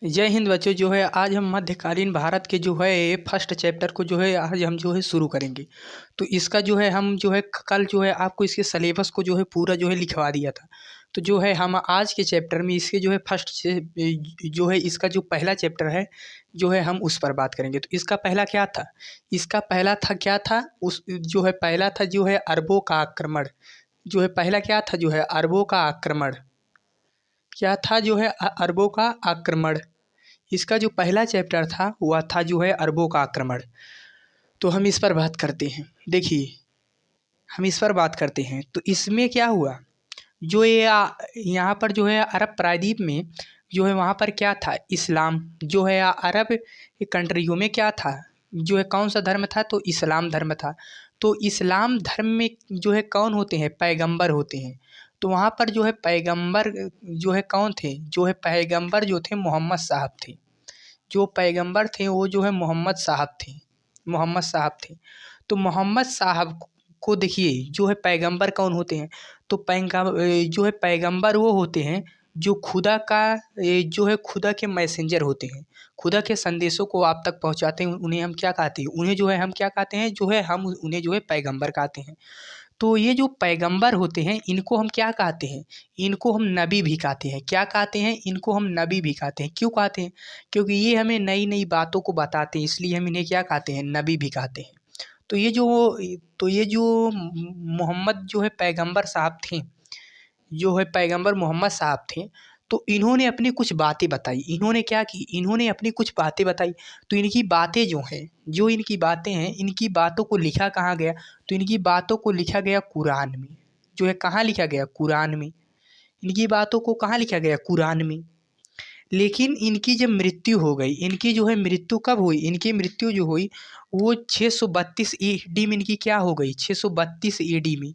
जय हिंद बच्चों। जो है आज हम मध्यकालीन भारत के जो है फर्स्ट चैप्टर को जो है आज हम जो है शुरू करेंगे। तो इसका जो है हम जो है कल जो है आपको इसके सिलेबस को जो है पूरा जो है लिखवा दिया था। तो जो है हम आज के चैप्टर में इसके जो है जो है इसका जो पहला चैप्टर है जो है हम उस पर बात करेंगे। तो इसका पहला क्या था? इसका पहला था क्या था उस जो है पहला था जो है अरबों का आक्रमण। जो है पहला क्या था जो है अरबों का आक्रमण। क्या था जो है अरबों का आक्रमण। इसका जो पहला चैप्टर था वह था जो है अरबों का आक्रमण। तो हम इस पर बात करते हैं। देखिए, हम इस पर बात करते हैं तो इसमें क्या हुआ, जो ये यहाँ पर जो है अरब प्रायद्वीप में जो है वहाँ पर क्या था, इस्लाम जो है अरब कंट्रियों में क्या था, जो है कौन सा धर्म था, तो इस्लाम धर्म था। तो इस्लाम धर्म में जो है कौन होते हैं, पैगंबर होते हैं। तो वहाँ पर जो है पैगंबर जो है कौन थे, जो है पैगंबर जो थे मोहम्मद साहब थे। जो पैगंबर थे वो जो है मोहम्मद साहब थे, मोहम्मद साहब थे। तो मोहम्मद साहब को देखिए, जो है पैगंबर कौन होते हैं, तो जो है पैगंबर वो होते हैं जो खुदा का जो है खुदा के मैसेंजर होते हैं। खुदा के संदेशों को आप तक पहुंचाते हैं। उन्हें हम क्या कहते हैं, उन्हें जो है हम क्या कहते हैं, जो है हम उन्हें जो है पैगंबर कहते हैं। तो ये जो पैगंबर होते हैं इनको हम क्या कहते हैं, इनको हम नबी भी कहते हैं। क्या कहते हैं, इनको हम नबी भी कहते हैं। क्यों कहते हैं, क्योंकि ये हमें नई नई बातों को बताते हैं, इसलिए हम इन्हें क्या कहते हैं, नबी भी कहते हैं। तो ये जो मोहम्मद जो है पैगंबर साहब थे, जो है पैगंबर मोहम्मद साहब थे। तो इन्होंने अपनी कुछ बातें बताई। इन्होंने क्या की, इन्होंने अपनी कुछ बातें बताई। तो इनकी बातें जो हैं, जो इनकी बातें हैं, इनकी बातों को लिखा कहाँ गया, तो इनकी बातों को लिखा गया कुरान में। जो है कहाँ लिखा गया, कुरान में। इनकी बातों को कहाँ लिखा गया, कुरान में। लेकिन इनकी जब मृत्यु हो गई, इनकी जो है मृत्यु कब हुई, इनकी मृत्यु जो हुई वो 632 ईडी में इनकी क्या हो गई, 632 ईडी में।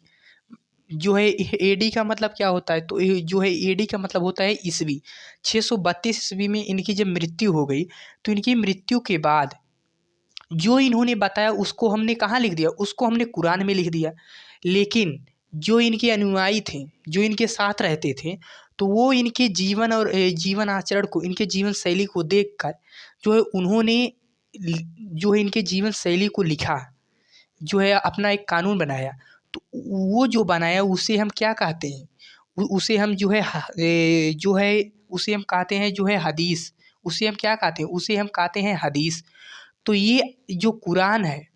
जो है एडी का मतलब क्या होता है, तो जो है एडी का मतलब होता है ईस्वी। 632 ईस्वी में इनकी जब मृत्यु हो गई, तो इनकी मृत्यु के बाद जो इन्होंने बताया उसको हमने कहाँ लिख दिया, उसको हमने कुरान में लिख दिया। लेकिन जो इनके अनुयायी थे, जो इनके साथ रहते थे, तो वो इनके जीवन और जीवन आचरण को, इनके जीवन शैली को देखकर जो है उन्होंने जो है इनके जीवन शैली को लिखा, जो है अपना एक कानून बनाया। तो वो जो बनाया उसे हम क्या कहते हैं, उसे हम जो है जो है उसे हम कहते हैं जो है हदीस। उसे हम क्या कहते हैं, उसे हम कहते हैं हदीस। तो ये जो कुरान है,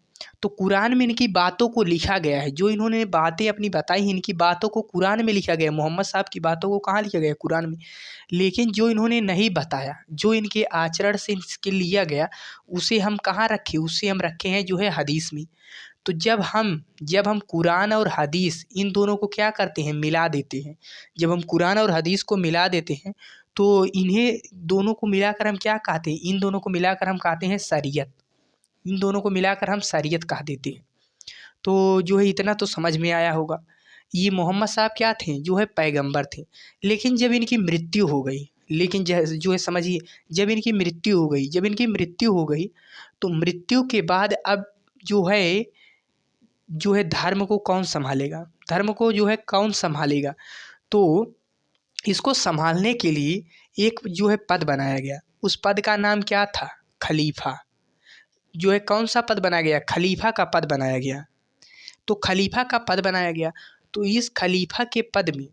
तो कुरान में इनकी बातों को लिखा गया है। जो इन्होंने बातें अपनी बताई, इनकी बातों को कुरान में लिखा गया है। मोहम्मद साहब की बातों को कहाँ लिखा गया है, कुरान में। लेकिन जो इन्होंने नहीं बताया, जो इनके आचरण से इसके लिया गया, उसे हम कहाँ रखे, उसे हम रखे हैं जो है हदीस में। तो जब हम कुरान और हदीस इन दोनों को क्या करते हैं, मिला देते हैं। जब हम कुरान और हदीस को मिला देते हैं, तो इन्हें दोनों को मिलाकर हम क्या कहते हैं, इन दोनों को मिलाकर हम कहते हैं शरीयत। इन दोनों को मिलाकर हम शरीयत कह देते हैं। तो जो है इतना तो समझ में आया होगा। ये मोहम्मद साहब क्या थे, जो है पैगंबर थे। लेकिन जब इनकी मृत्यु हो गई, लेकिन जो है समझिए, जब इनकी मृत्यु हो गई, जब इनकी मृत्यु हो गई, तो मृत्यु के बाद अब जो है धर्म को कौन संभालेगा, धर्म को जो है कौन संभालेगा। तो इसको संभालने के लिए एक जो है पद बनाया गया। उस पद का नाम क्या था, खलीफा। जो है कौन सा पद बनाया गया, खलीफा का पद बनाया गया। तो खलीफा का पद बनाया गया। तो इस खलीफा के पद में,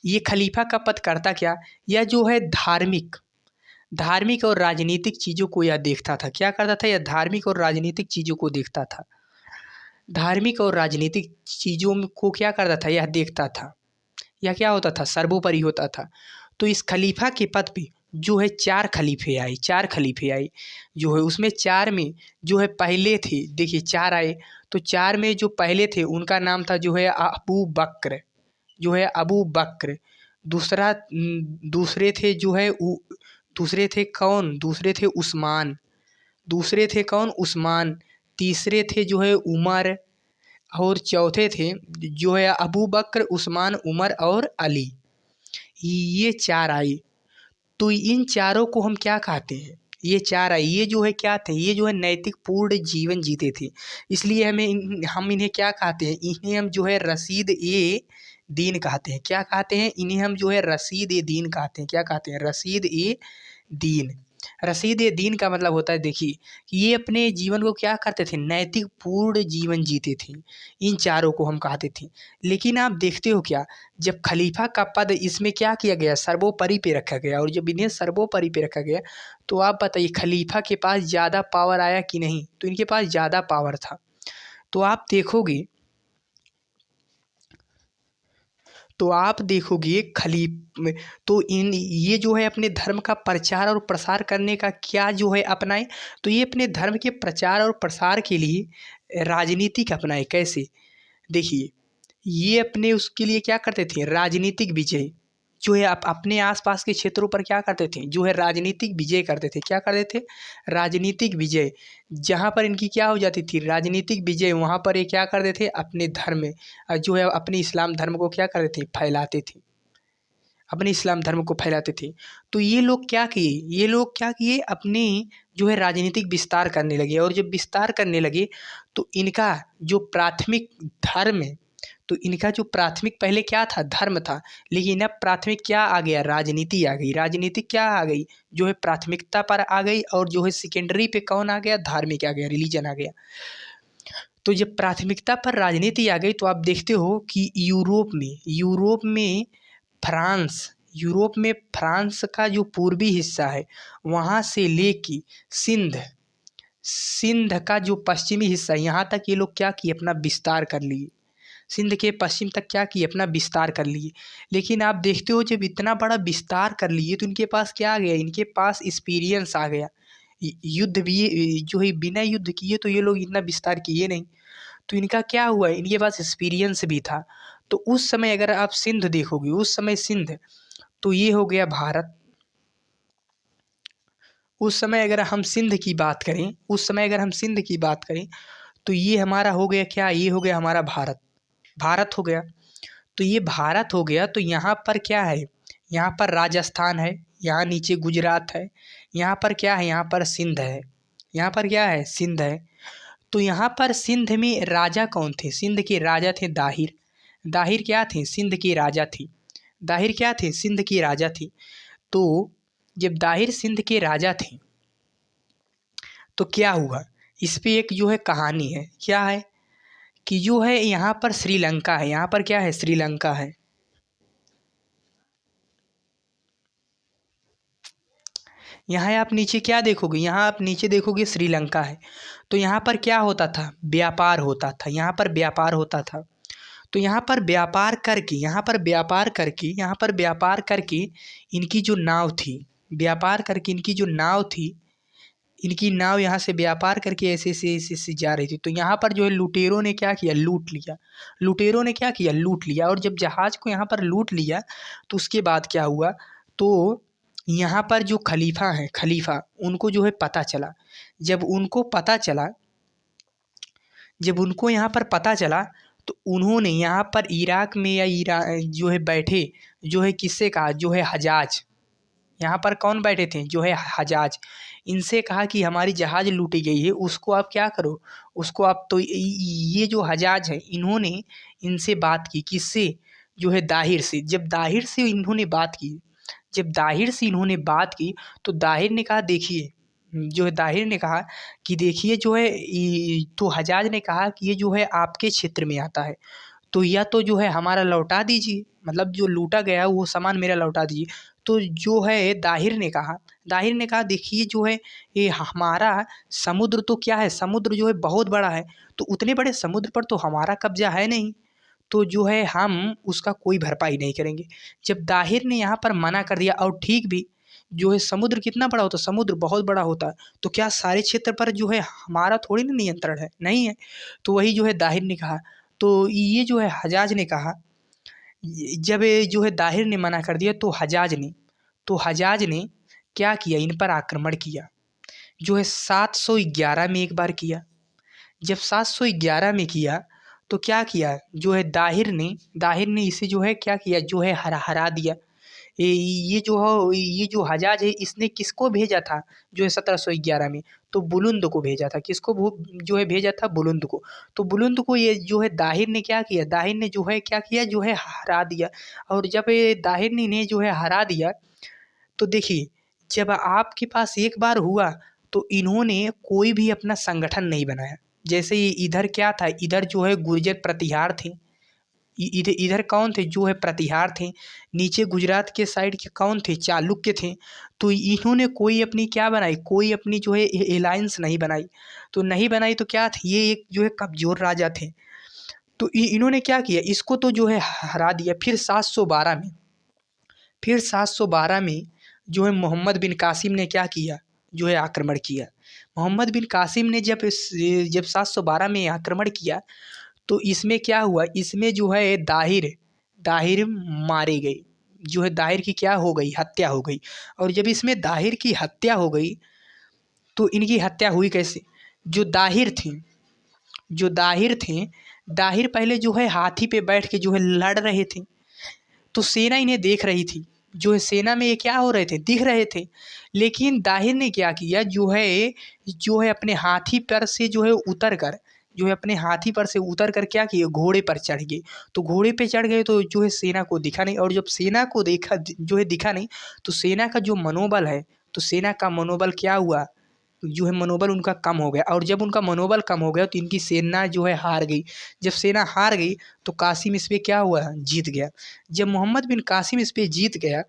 ये खलीफा का पद करता क्या, यह जो है धार्मिक धार्मिक और राजनीतिक चीज़ों को यह देखता था। क्या करता था, यह धार्मिक और राजनीतिक चीज़ों को देखता था। धार्मिक और राजनीतिक चीज़ों को क्या करता था, यह देखता था। यह क्या होता था, सर्वोपरि होता था। तो इस खलीफा के पद पे जो है 4 खलीफे आए, 4 खलीफे आए। जो है उसमें 4 में जो है पहले थे, देखिए 4 आए। तो 4 में जो पहले थे उनका नाम था जो है अबू बक्र, जो है अबू बक्र। दूसरे थे जो है दूसरे थे कौन, दूसरे थे उस्मान। दूसरे थे कौन, उस्मान। तीसरे थे जो है उमर। और चौथे थे जो है अबू बक्र, उस्मान, उमर और अली। ये 4 आए। तो इन चारों को हम क्या कहते हैं, ये 4 आए, ये जो है क्या थे, ये जो है नैतिक पूर्ण जीवन जीते थे। इसलिए हम इन्हें क्या कहते हैं, इन्हें हम जो है रसीद ए दीन कहते हैं। क्या कहते हैं, इन्हें हम जो है रसीद ए दीन कहते हैं। क्या कहते हैं, रसीद ए दीन। रशीद दीन का मतलब होता है, देखिए कि ये अपने जीवन को क्या करते थे, नैतिक पूर्ण जीवन जीते थे। इन चारों को हम कहते थे। लेकिन आप देखते हो क्या, जब खलीफा का पद इसमें क्या किया गया, सर्वोपरि पे रखा गया, और जब इन्हें सर्वोपरि पे रखा गया तो आप बताइए खलीफा के पास ज़्यादा पावर आया कि नहीं, तो इनके पास ज़्यादा पावर था। तो आप देखोगे, तो आप देखोगे तो इन ये जो है अपने धर्म का प्रचार और प्रसार करने का क्या जो है अपनाए, तो ये अपने धर्म के प्रचार और प्रसार के लिए राजनीतिक अपनाए। कैसे, देखिए ये अपने उसके लिए क्या करते थे, राजनीतिक विजय जो है अपने आसपास के क्षेत्रों पर क्या करते थे, जो है राजनीतिक विजय करते थे। क्या करते थे, राजनीतिक विजय। जहाँ पर इनकी क्या हो जाती थी, राजनीतिक विजय, वहाँ पर ये क्या करते थे, अपने धर्म में जो है अपने इस्लाम धर्म को क्या करते थे, फैलाते थे, अपने इस्लाम धर्म को फैलाते थे। तो ये लोग क्या किए, ये लोग क्या किए, अपने जो है राजनीतिक विस्तार करने लगे, और जब विस्तार करने लगे तो इनका जो प्राथमिक धर्म है, तो इनका जो प्राथमिक पहले क्या था, धर्म था, लेकिन अब प्राथमिक क्या आ गया, राजनीति आ गई। राजनीति क्या आ गई, जो है प्राथमिकता पर आ गई, और जो है सेकेंडरी पे कौन आ गया, धार्मिक आ गया, रिलीजन आ गया। तो जब प्राथमिकता पर राजनीति आ गई तो आप देखते हो कि फ्रांस यूरोप में फ्रांस का जो पूर्वी हिस्सा है, वहाँ से लेके सिंध सिंध का जो पश्चिमी हिस्सा है, यहाँ तक ये लोग क्या किए, अपना विस्तार कर लिए। सिंध के पश्चिम तक क्या किए, अपना विस्तार कर लिए। लेकिन आप देखते हो जब इतना बड़ा विस्तार कर लिए तो इनके पास क्या आ गया, इनके पास एक्सपीरियंस आ गया। युद्ध भी जो है बिना युद्ध किए तो ये लोग इतना विस्तार किए नहीं। तो इनका क्या हुआ, इनके पास एक्सपीरियंस भी था। तो उस समय अगर आप सिंध देखोगे, उस समय सिंध, तो ये हो गया भारत। उस समय अगर हम सिंध की बात करें, उस समय अगर हम सिंध की बात करें तो ये हमारा हो गया क्या, ये हो गया हमारा भारत, भारत हो गया। तो ये भारत हो गया, तो यहाँ पर क्या है, यहाँ पर राजस्थान है, यहाँ नीचे गुजरात है, यहाँ पर क्या है, यहाँ पर सिंध है, यहाँ पर क्या है, सिंध है। तो यहाँ पर सिंध में राजा कौन थे, सिंध के राजा थे दाहिर। दाहिर क्या थे, सिंध के राजा थे। दाहिर क्या थे, सिंध के राजा थे। तो जब दाहिर सिंध के राजा थे तो क्या हुआ, इस पे एक जो है कहानी है, क्या है कि जो है यहाँ पर श्रीलंका है, यहाँ पर क्या है, श्रीलंका है। यहाँ आप नीचे क्या देखोगे, यहाँ आप नीचे देखोगे श्रीलंका है। तो यहाँ पर क्या होता था, व्यापार होता था, यहाँ पर व्यापार होता था। तो यहाँ पर व्यापार करके, यहाँ पर व्यापार करके इनकी जो नाव थी, व्यापार करके इनकी जो नाव थी, इनकी नाव यहाँ से व्यापार करके ऐसे जा रही थी। तो यहाँ पर जो है लुटेरों ने क्या किया, लूट लिया। लुटेरों ने क्या किया, लूट लिया। और जब जहाज़ को यहाँ पर लूट लिया तो उसके बाद क्या हुआ, तो यहाँ पर जो खलीफा हैं, खलीफा उनको जो है पता चला। जब उनको पता चला, जब उनको यहाँ पर पता चला तो उन्होंने यहाँ पर इराक में या जो है बैठे, जो है किससे कहा, जो है हजाज, यहाँ पर कौन बैठे थे, जो है हजाज, इनसे कहा कि हमारी जहाज़ लूटी गई है, उसको आप क्या करो, उसको आप, तो ये जो हजाज है इन्होंने इनसे बात की, किससे, जो है दाहिर से। जब दाहिर से इन्होंने बात की, जब दाहिर से इन्होंने बात की तो दाहिर ने कहा, देखिए, जो है दाहिर ने कहा कि देखिए जो है तो हजाज ने कहा कि ये जो है आपके क्षेत्र में आता है, तो या तो जो है हमारा लौटा दीजिए, मतलब जो लूटा गया वो सामान मेरा लौटा दीजिए। तो जो है दाहिर ने कहा देखिए जो है ये हमारा समुद्र तो क्या है, समुद्र जो है बहुत बड़ा है, तो उतने बड़े समुद्र पर तो हमारा कब्जा है नहीं, तो जो है हम उसका कोई भरपाई नहीं करेंगे। जब दाहिर ने यहाँ पर मना कर दिया, और ठीक भी, जो है समुद्र कितना बड़ा होता है, समुद्र बहुत बड़ा होता है, तो क्या सारे क्षेत्र पर जो है हमारा थोड़ी ना नियंत्रण है, नहीं है। तो वही जो है दाहिर ने कहा, तो ये जो है हजाज ने कहा, जब ये जो है दाहिर ने मना कर दिया तो हजाज ने क्या किया, इन पर आक्रमण किया, जो है 711 में एक बार किया। जब 711 में किया तो क्या किया, जो है दाहिर ने इसे जो है क्या किया, जो है हरा दिया। ये जो हजाज है इसने किसको भेजा था, जो है 1711 में, तो बुलुंद को भेजा था। किसको जो है भेजा था, बुलुंद को। तो बुलुंद को ये जो है दाहिर ने क्या किया, दाहिर ने जो है क्या किया, जो है हरा दिया। और जब ये दाहिर ने इन्हें जो है हरा दिया तो देखिए, जब आपके पास एक बार हुआ तो इन्होंने कोई भी अपना संगठन नहीं बनाया। जैसे ये इधर क्या था, इधर जो है गुर्जर प्रतिहार थे, इधर इधर कौन थे, जो है प्रतिहार थे। नीचे गुजरात के साइड के कौन थे, चालुक्य थे। तो इन्होंने कोई अपनी क्या बनाई, कोई अपनी जो है एलायंस नहीं बनाई। तो नहीं बनाई तो क्या थे, ये एक जो है कमज़ोर राजा थे। तो इन्होंने क्या किया, इसको तो जो है हरा दिया। फिर 712 में जो है मोहम्मद बिन कासिम ने क्या किया, जो है आक्रमण किया। मोहम्मद बिन कासिम ने जब 712 में आक्रमण किया तो इसमें क्या हुआ, इसमें जो है दाहिर दाहिर मारे गए। जो है दाहिर की क्या हो गई, हत्या हो गई। और जब इसमें दाहिर की हत्या हो गई तो इनकी हत्या हुई कैसे, जो दाहिर थे जो दाहिर थे दाहिर पहले जो है हाथी पे बैठ के जो है लड़ रहे थे। तो सेना इन्हें देख रही थी, जो है सेना में ये क्या हो रहे थे, दिख रहे थे। लेकिन दाहिर ने क्या किया, जो है अपने हाथी पर से जो है उतर कर, जो है अपने हाथी पर से उतर कर क्या किए, घोड़े पर चढ़ गए। तो घोड़े पे चढ़ गए तो जो है सेना को दिखा नहीं, और जब सेना को देखा, जो है दिखा नहीं, तो सेना का जो मनोबल है, तो सेना का मनोबल क्या हुआ, जो है मनोबल उनका कम हो गया। और जब उनका मनोबल कम हो गया तो इनकी सेना जो है हार गई। जब सेना हार गई तो कासिम इस पे क्या हुआ, जीत गया। जब मोहम्मद बिन कासिम इस पे जीत गया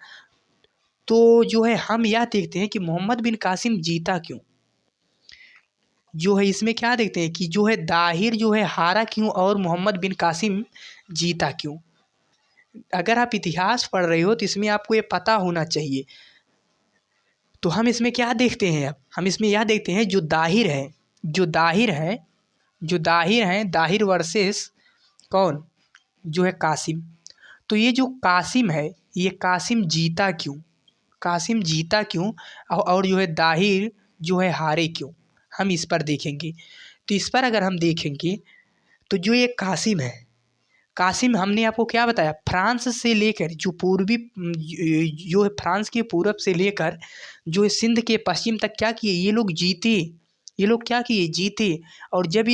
तो जो है हम यह देखते हैं कि मोहम्मद बिन कासिम जीता क्यों। जो है इसमें क्या देखते हैं कि जो है दाहिर जो है हारा क्यों और मोहम्मद बिन कासिम जीता क्यों। अगर आप इतिहास पढ़ रहे हो तो इसमें आपको ये पता होना चाहिए। तो हम इसमें क्या देखते हैं, अब हम इसमें यह देखते हैं, जो दाहिर है दाहिर वर्सेस कौन, जो है कासिम। तो ये जो कासिम है, ये कासिम जीता क्यों और जो है दाहिर जो है हारे क्यों, हम इस पर देखेंगे। तो इस पर अगर हम देखेंगे तो जो ये कासिम है, कासिम हमने आपको क्या बताया, फ्रांस से लेकर जो पूर्वी, जो है फ्रांस के पूरब से लेकर जो है सिंध के पश्चिम तक क्या किए, ये लोग जीते। ये लोग क्या किए, जीते। और जब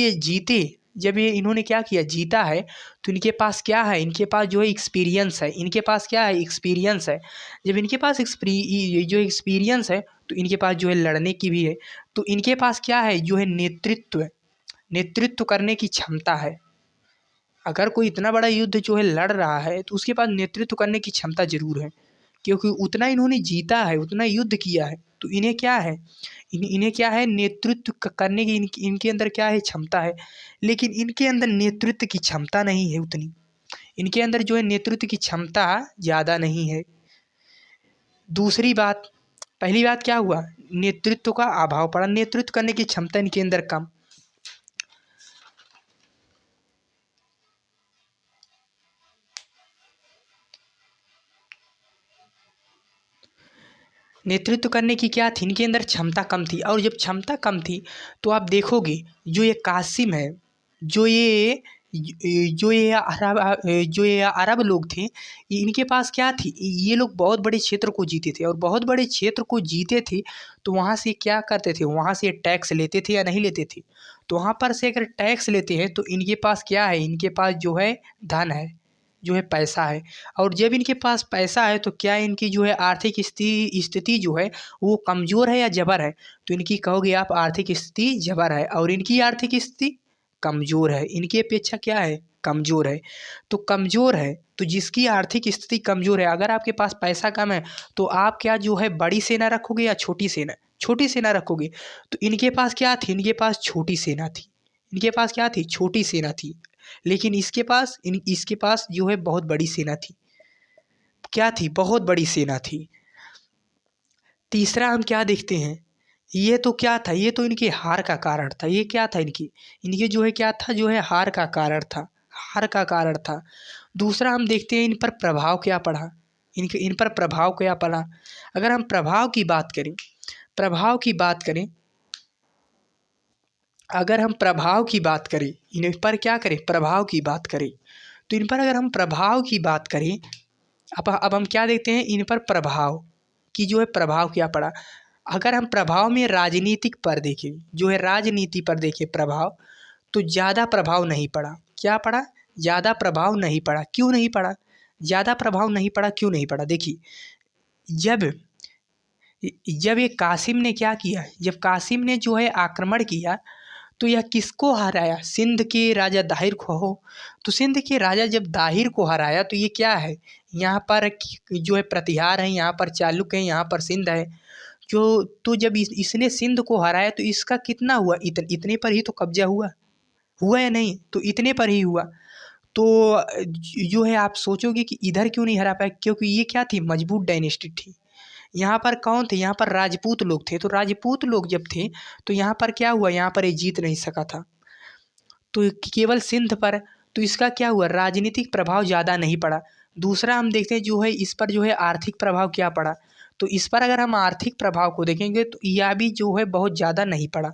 ये इन्होंने क्या किया, जीता है, तो इनके पास क्या है, इनके पास जो है एक्सपीरियंस है। इनके पास क्या है, एक्सपीरियंस है। जब इनके पास जो एक्सपीरियंस है तो इनके पास जो है लड़ने की भी है। तो इनके पास क्या है, जो है नेतृत्व करने की क्षमता है। अगर कोई इतना बड़ा युद्ध जो है लड़ रहा है तो उसके पास नेतृत्व करने की क्षमता ज़रूर है, क्योंकि उतना इन्होंने जीता है, उतना युद्ध किया है। तो इन्हें क्या है, इन्हें क्या है, नेतृत्व करने की इनके अंदर क्या है, क्षमता है। लेकिन इनके अंदर नेतृत्व की क्षमता नहीं है उतनी। इनके अंदर जो है नेतृत्व की क्षमता ज़्यादा नहीं है। दूसरी बात, पहली बात क्या हुआ, नेतृत्व का अभाव पड़ा, नेतृत्व करने की क्षमता इनके अंदर कम। नेतृत्व करने की क्या थी, इनके अंदर क्षमता कम थी। और जब क्षमता कम थी तो आप देखोगे जो ये कासिम है, जो ये जो ये अरब लोग थे, इनके पास क्या थी, ये लोग बहुत बड़े क्षेत्र को जीते थे। और बहुत बड़े क्षेत्र को जीते थे तो वहाँ से क्या करते थे, वहाँ से टैक्स लेते थे या नहीं लेते थे। तो वहाँ पर से अगर टैक्स लेते हैं तो इनके पास क्या है, इनके पास जो है धन है, जो है पैसा है। और जब इनके पास पैसा है तो क्या इनकी जो है आर्थिक स्थिति जो है वो कमज़ोर है या जबर है, तो इनकी कहोगे आप आर्थिक स्थिति जबर है। और इनकी आर्थिक स्थिति कमज़ोर है, इनकी अपेक्षा क्या है, कमज़ोर है। तो कमज़ोर है तो जिसकी आर्थिक स्थिति कमज़ोर है, अगर आपके पास पैसा कम है तो आप क्या जो है बड़ी सेना रखोगे या छोटी सेना रखोगे। तो इनके पास क्या थी, इनके पास छोटी सेना थी। इनके पास क्या थी, छोटी सेना थी। लेकिन इसके पास जो है बहुत बड़ी सेना थी। क्या थी, बहुत बड़ी सेना थी। तीसरा हम क्या देखते हैं, ये तो क्या था, ये तो इनकी हार का कारण था। ये क्या था, इनकी जो है क्या था, जो है हार का कारण था। दूसरा हम देखते हैं इन पर प्रभाव क्या पड़ा, इन पर प्रभाव क्या पड़ा। अगर हम प्रभाव की बात करें, अगर हम प्रभाव की बात करें, इन पर क्या करें, प्रभाव की बात करें, तो इन पर अगर हम प्रभाव की बात करें, अब हम क्या देखते हैं, इन पर प्रभाव की जो है प्रभाव क्या पड़ा। अगर हम प्रभाव में राजनीतिक पर देखें, जो है राजनीति पर देखें प्रभाव, तो ज़्यादा प्रभाव नहीं पड़ा। क्या पड़ा, ज़्यादा प्रभाव नहीं पड़ा। क्यों नहीं पड़ा, ज़्यादा प्रभाव नहीं पड़ा, क्यों नहीं पड़ा, देखिए जब जब ये कासिम ने क्या किया, जब कासिम ने जो है आक्रमण किया तो यह किसको हराया, सिंध के राजा दाहिर को हो। तो सिंध के राजा जब दाहिर को हराया तो ये क्या है, यहाँ पर जो है प्रतिहार है, यहाँ पर चालुक्य है, यहाँ पर सिंध है। जो तो जब इसने सिंध को हराया तो इसका कितना हुआ, इतने पर ही तो कब्जा हुआ, हुआ या नहीं, तो इतने पर ही हुआ। तो जो है आप सोचोगे कि इधर क्यों नहीं हरा पाया, क्योंकि ये क्या थी, मजबूत डायनेस्टी थी। यहाँ पर कौन थे, यहाँ पर राजपूत लोग थे। तो राजपूत लोग जब थे तो यहाँ पर क्या हुआ, यहाँ पर ये जीत नहीं सका था, तो केवल सिंध पर। तो इसका क्या हुआ, राजनीतिक प्रभाव ज़्यादा नहीं पड़ा। दूसरा हम देखते हैं जो है इस पर जो है आर्थिक प्रभाव क्या पड़ा। तो इस पर अगर हम आर्थिक प्रभाव को देखेंगे तो यह भी जो है बहुत ज़्यादा नहीं पड़ा।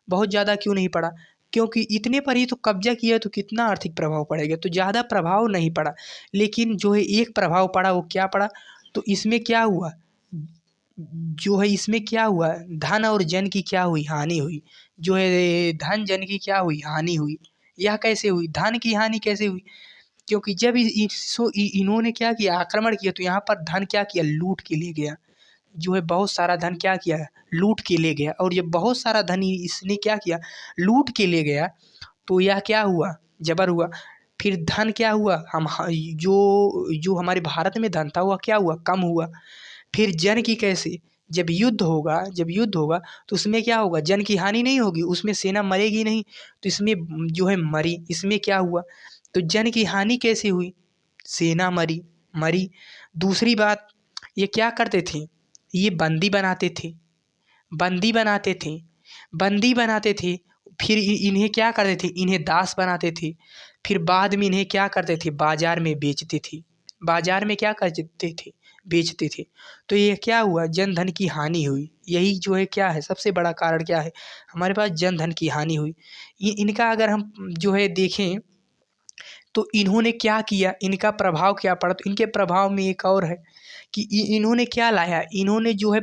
बहुत ज़्यादा क्यों नहीं पड़ा, क्योंकि इतने पर ही तो कब्जा किया, तो कितना आर्थिक प्रभाव पड़ेगा, तो ज़्यादा प्रभाव नहीं पड़ा। लेकिन जो है एक प्रभाव पड़ा, वो क्या पड़ा, तो इसमें क्या हुआ, जो है इसमें क्या हुआ, धन और जन की क्या हुई, हानि हुई। जो है धन जन की क्या हुई, हानि हुई। यह कैसे हुई, धन की हानि कैसे हुई, क्योंकि जब इन्होंने क्या किया, आक्रमण किया, तो यहाँ पर धन क्या किया, लूट के ले गया। जो है बहुत सारा धन क्या किया, लूट के ले गया। और ये बहुत सारा धन इसने क्या किया, लूट के ले गया। तो यह क्या हुआ, जबर हुआ। फिर धन क्या हुआ, हम जो जो हमारे भारत में धन था वह क्या हुआ, कम हुआ। फिर जन की कैसे, जब युद्ध होगा, जब युद्ध होगा तो उसमें क्या होगा, जन की हानि नहीं होगी, उसमें सेना मरेगी नहीं, तो इसमें जो है मरी, इसमें क्या हुआ, तो जन की हानि कैसे हुई, सेना मरी, मरी। दूसरी बात, ये क्या करते थे, ये बंदी बनाते थे, बंदी बनाते थे, बंदी बनाते थे। फिर इन्हें क्या करते थे, इन्हें दास बनाते थे। फिर बाद में इन्हें क्या करते थे, बाजार में बेचते थे, बाजार में क्या करते थे, बेचते थे। तो ये क्या हुआ, जन धन की हानि हुई। यही जो है क्या है, सबसे बड़ा कारण क्या है, हमारे पास जन धन की हानि हुई। इनका अगर हम जो है देखें तो इन्होंने क्या किया, इनका प्रभाव क्या पड़ा, तो इनके प्रभाव में एक और है कि इन्होंने क्या लाया, इन्होंने जो है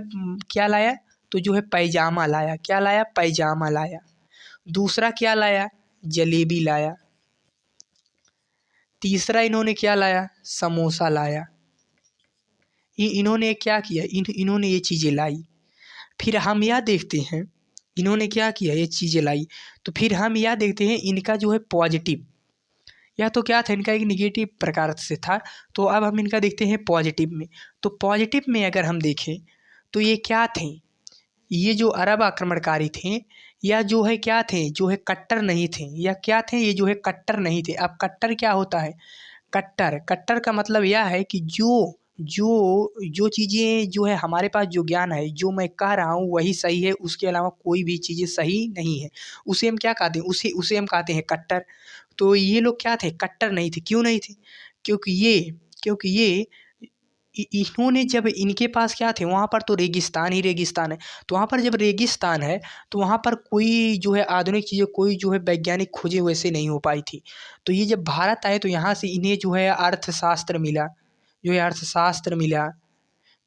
क्या लाया, तो जो है पैजामा लाया, क्या लाया, पैजामा लाया। दूसरा क्या लाया, जलेबी लाया। तीसरा इन्होंने क्या लाया, समोसा लाया। इन्होंने क्या किया, इन्होंने ये चीज़ें लाई। फिर हम यह देखते हैं, इन्होंने क्या किया, ये चीज़ें लाई। तो फिर हम यह देखते हैं इनका जो है पॉजिटिव, या तो क्या था, इनका एक निगेटिव प्रकार से था। तो अब हम इनका देखते हैं पॉजिटिव में। तो पॉजिटिव में अगर हम देखें तो ये क्या थे, ये जो अरब आक्रमणकारी थे, या जो है क्या थे, जो है कट्टर नहीं थे, या क्या थे, ये जो है कट्टर नहीं थे। अब कट्टर क्या होता है, कट्टर, कट्टर का मतलब यह है कि जो जो जो चीज़ें जो है हमारे पास जो ज्ञान है, जो मैं कह रहा हूँ वही सही है, उसके अलावा कोई भी चीज़ें सही नहीं है, उसे हम क्या कहते हैं, उसे उसे हम कहते हैं कट्टर। तो ये लोग क्या थे, कट्टर नहीं थे। क्यों नहीं थे, क्योंकि ये क्योंकि ये इन्होंने, जब इनके पास क्या थे, वहाँ पर तो रेगिस्तान ही रेगिस्तान है। तो वहाँ पर जब रेगिस्तान है तो वहाँ पर कोई जो है आधुनिक चीज़ें, कोई जो है वैज्ञानिक खोजें वैसे नहीं हो पाई थी। तो ये जब भारत आए तो यहाँ से इन्हें जो है अर्थशास्त्र मिला, जो है अर्थशास्त्र मिला,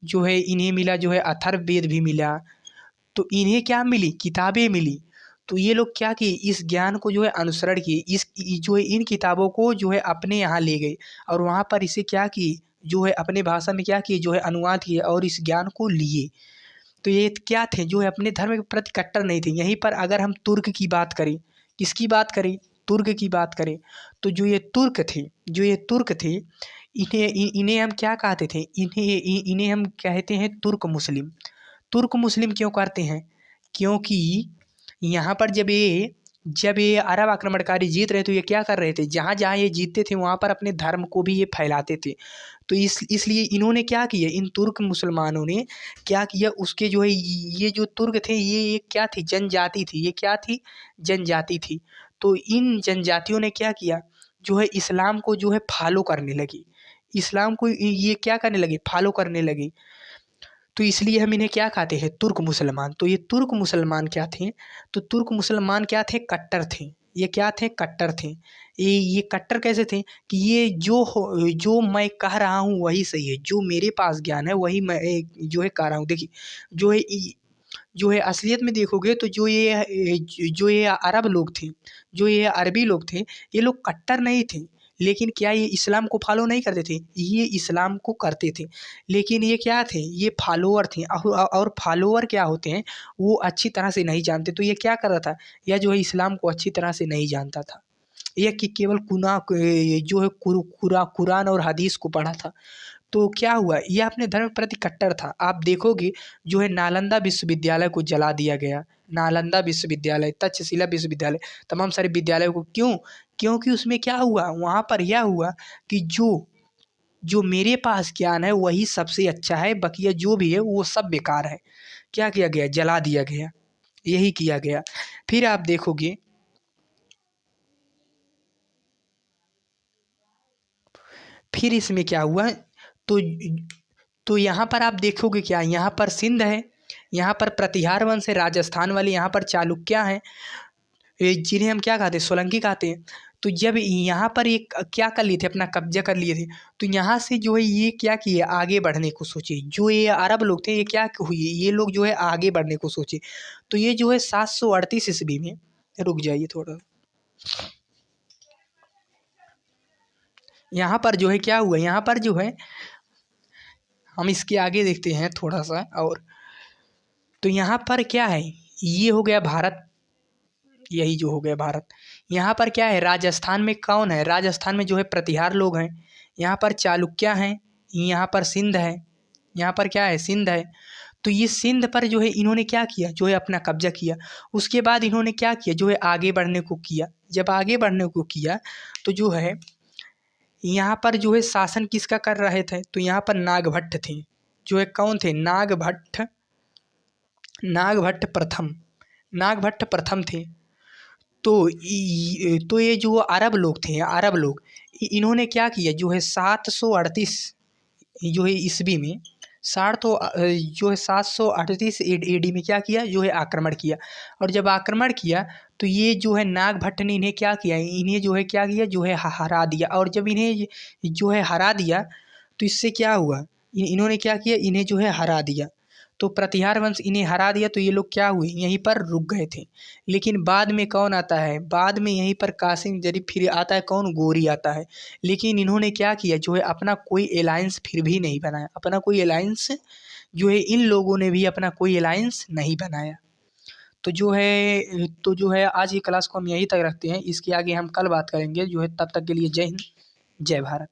जो है इन्हें मिला, जो है अथर्ववेद भी मिला। तो इन्हें क्या मिली, किताबें मिली। तो ये लोग क्या किए, इस ज्ञान को जो है अनुसरण किए, जो है इन किताबों को जो है अपने यहाँ ले गए, और वहाँ पर इसे क्या किए, जो है अपने भाषा में क्या किए, जो है अनुवाद किए और इस ज्ञान को लिए। तो ये क्या थे, जो है अपने धर्म के प्रति कट्टर नहीं थे। यहीं पर अगर हम तुर्क की बात करें, किसकी बात करें, तुर्क की बात करें, तो जो ये तुर्क थे, जो ये तुर्क थे, इन्हें हम क्या कहते थे, इन्हें हम कहते हैं तुर्क मुस्लिम। तुर्क मुस्लिम क्यों करते हैं, क्योंकि यहाँ पर जब ये अरब आक्रमणकारी जीत रहे, तो ये क्या कर रहे थे, जहाँ जहाँ ये जीतते थे वहाँ पर अपने धर्म को भी ये फैलाते थे। तो इसलिए इन्होंने क्या किया, इन तुर्क मुसलमानों ने क्या किया, उसके जो है ये जो तुर्क थे, ये क्या थी, जनजाति थी, ये क्या थी, जनजाति थी। तो इन जनजातियों ने क्या किया, जो है इस्लाम को जो है फॉलो करने लगी, इस्लाम को ये क्या करने लगे, फॉलो करने लगे। तो इसलिए हम इन्हें क्या कहते हैं, तुर्क मुसलमान। तो ये तुर्क मुसलमान क्या थे, तो तुर्क मुसलमान क्या थे, कट्टर थे। ये क्या थे, कट्टर थे। ये कट्टर कैसे थे कि ये जो मैं कह रहा हूँ वही सही है, जो मेरे पास ज्ञान है वही मैं जो है कह रहा हूँ। देखिए जो है असलियत में देखोगे तो जो ये अरब लोग थे, जो ये अरबी लोग थे, ये लोग कट्टर नहीं थे, लेकिन क्या ये इस्लाम को फॉलो नहीं करते थे? ये इस्लाम को करते थे, लेकिन ये क्या थे? ये फॉलोअर थे। और फॉलोअर क्या होते हैं? वो अच्छी तरह से नहीं जानते। तो ये क्या कर रहा था? यह जो है इस्लाम को अच्छी तरह से नहीं जानता था। ये कि केवल जो है कुरान और हदीस को पढ़ा था। तो क्या हुआ? ये अपने धर्म के प्रति कट्टर था। आप देखोगे जो है नालंदा विश्वविद्यालय को जला दिया गया। नालंदा विश्वविद्यालय, तक्षशिला विश्वविद्यालय, तमाम सारे विद्यालयों को क्यों? क्योंकि उसमें क्या हुआ? वहाँ पर यह हुआ कि जो जो मेरे पास ज्ञान है वही सबसे अच्छा है, बकिया जो भी है वो सब बेकार है। क्या किया गया? जला दिया गया। यही किया गया। फिर आप देखोगे, फिर इसमें क्या हुआ? तो यहाँ पर आप देखोगे क्या? यहाँ पर सिंध है, यहाँ पर प्रतिहार वंश है, राजस्थान वाले, यहाँ पर चालुक्य हैं, जिन्हें हम क्या कहते हैं? सोलंकी कहते हैं। तो जब यहाँ पर एक क्या कर लिए थे? अपना कब्जा कर लिए थे। तो यहाँ से जो है ये क्या किए? आगे बढ़ने को सोचे। जो ये अरब लोग थे, ये क्या हुए? ये लोग जो है आगे बढ़ने को सोचे। तो ये जो है 738 ईस्वी में, रुक जाइए थोड़ा, यहाँ पर जो है क्या हुआ? यहाँ पर जो है हम इसके आगे देखते हैं थोड़ा सा और। तो यहाँ पर क्या है? ये हो गया भारत, यही जो हो गया भारत। यहाँ पर क्या है? राजस्थान में कौन है? राजस्थान में जो है प्रतिहार लोग हैं। यहाँ पर चालुक्य हैं। यहाँ पर सिंध है। यहाँ पर क्या है? सिंध है। तो ये सिंध पर जो है इन्होंने क्या किया? जो है अपना कब्जा किया। उसके बाद इन्होंने क्या किया? जो है आगे बढ़ने को किया। जब आगे बढ़ने को किया तो जो है यहाँ पर जो है शासन किसका कर रहे थे? तो यहाँ पर नागभट्ट थे। जो है कौन थे? नागभट्ट। नागभट्ट प्रथम। नागभट्ट प्रथम थे। तो ये जो अरब लोग थे, अरब लोग, इन्होंने क्या किया? जो है 738 जो है ईस्वी में, जो है 738 एडी में क्या किया? जो है आक्रमण किया। और जब आक्रमण किया तो ये जो है नागभट्ट ने इन्हें क्या किया? इन्हें जो है क्या किया? जो है हरा दिया। और जब इन्हें जो है हरा दिया तो इससे क्या हुआ? इन्होंने क्या किया? इन्हें जो है हरा दिया। तो प्रतिहार वंश इन्हें हरा दिया तो ये लोग क्या हुए? यहीं पर रुक गए थे। लेकिन बाद में कौन आता है? बाद में यहीं पर कासिम जरीफ, फिर आता है कौन? गोरी आता है। लेकिन इन्होंने क्या किया? जो है अपना कोई अलायंस फिर भी नहीं बनाया। अपना कोई अलायंस जो है इन लोगों ने भी अपना कोई अलायंस नहीं बनाया। तो जो है आज की क्लास को हम यहीं तक रखते हैं। इसके आगे हम कल बात करेंगे। जो है तब तक के लिए जय हिंद, जय भारत।